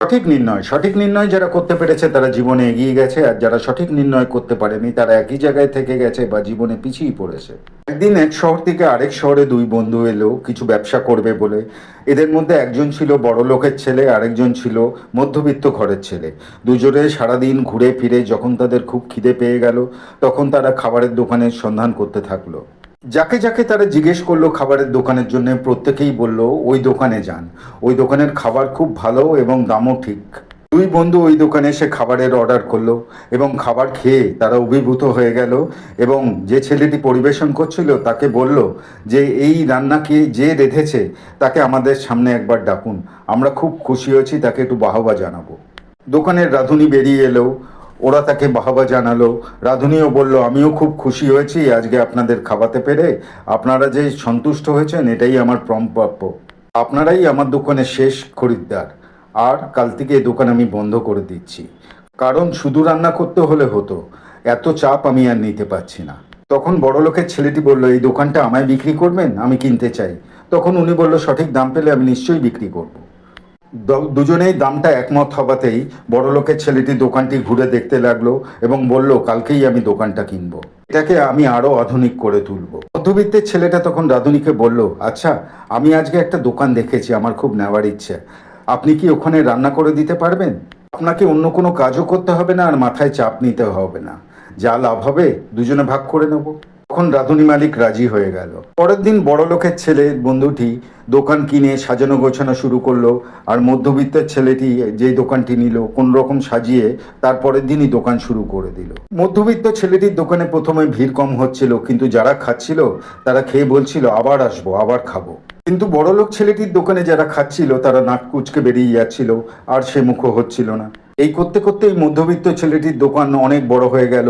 সঠিক নির্ণয় যারা করতে পেরেছে তারা জীবনে এগিয়ে গেছে, আর যারা সঠিক নির্ণয় করতে পারেনি তারা একই জায়গায় থেকে গেছে বা জীবনে পিছিয়ে পড়েছে। একদিন এক শহর থেকে আরেক শহরে দুই বন্ধু এলো কিছু ব্যবসা করবে বলে। এদের মধ্যে একজন ছিল বড় লোকের ছেলে, আরেকজন ছিল মধ্যবিত্ত ঘরের ছেলে। দুজনে সারাদিন ঘুরে ফিরে যখন তাদের খুব খিদে পেয়ে গেল, তখন তারা খাবারের দোকানের সন্ধান করতে থাকলো। যাকে যাকে তারা জিজ্ঞেস করলো খাবারের দোকানের জন্য, প্রত্যেকেই বলল ওই দোকানে যান, ওই দোকানের খাবার খুব ভালো এবং দামও ঠিক। দুই বন্ধু ওই দোকানে এসে খাবারের অর্ডার করলো এবং খাবার খেয়ে তারা অভিভূত হয়ে গেল। এবং যে ছেলেটি পরিবেশন করছিল তাকে বলল যে এই রান্না কি যে রেঁধেছে তাকে আমাদের সামনে একবার ডাকুন, আমরা খুব খুশি হয়েছি, তাকে একটু বাহবা জানাবো। দোকানের রাঁধুনি বেরিয়ে এলো, ওরা তাকে বাহবা জানালো। রাঁধুনিও বলল আমিও খুব খুশি হয়েছি আজকে আপনাদের খাওয়াতে পেরে, আপনারা যে সন্তুষ্ট হয়েছেন এটাই আমার প্রাপ্য, আপনারাই আমার দোকানের শেষ খরিদ্দার, আর কাল থেকে এই দোকান আমি বন্ধ করে দিচ্ছি, কারণ শুধু রান্না করতে হলে হতো, এত চাপ আমি আর নিতে পারছি না। তখন বড় লোকের ছেলেটি বলল এই দোকানটা আমায় বিক্রি করবেন, আমি কিনতে চাই। তখন উনি বলল সঠিক দাম পেলে আমি নিশ্চয়ই বিক্রি করব। দুজনেই দামটা একমত হবাতেই বড় লোকের ছেলেটি দোকানটি ঘুরে দেখতে লাগলো এবং বলল কালকেই আমি দোকানটা কিনবো, এটাকে আমি আরো আধুনিক করে তুলবো। মধ্যবিত্তের ছেলেটা তখন রাঁধুনিকে বলল আচ্ছা, আমি আজকে একটা দোকান দেখেছি, আমার খুব নেওয়ার ইচ্ছে, আপনি কি ওখানে রান্না করে দিতে পারবেন? আপনাকে অন্য কোনো কাজও করতে হবে না আর মাথায় চাপ নিতে হবে না, যা লাভ হবে দুজনে ভাগ করে নেব। তখন রাঁধুনি মালিক রাজি হয়ে গেল। পরের দিন বড় লোকের ছেলে বন্ধুটি দোকান কিনে সাজানো গোছানো শুরু করলো, আর মধ্যবিত্তের ছেলেটি যেই দোকানটি নিল কোন রকম সাজিয়ে তারপরের দিনই দোকান শুরু করে দিল। মধ্যবিত্ত ছেলেটির দোকানে প্রথমে ভিড় কম হচ্ছিল, কিন্তু যারা খাচ্ছিল তারা খেয়ে বলছিল আবার আসবো, আবার খাবো। কিন্তু বড়লোক ছেলেটির দোকানে যারা খাচ্ছিল তারা নাক কুচকে বেরিয়ে যাচ্ছিল, আর সে মুখো হচ্ছিল না। এই করতে করতেই মধ্যবিত্ত ছেলেটির দোকান অনেক বড় হয়ে গেল,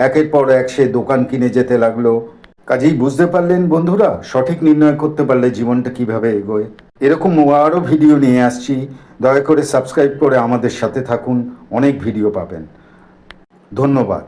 একের পর এক সে দোকান কিনে যেতে লাগলো। কাজেই বুঝতে পারলেন বন্ধুরা, সঠিক নির্ণয় করতে পারলে জীবনটা কিভাবে এগোয়। এরকম আরও ভিডিও নিয়ে আসছি, দয়া করে সাবস্ক্রাইব করে আমাদের সাথে থাকুন, অনেক ভিডিও পাবেন। ধন্যবাদ।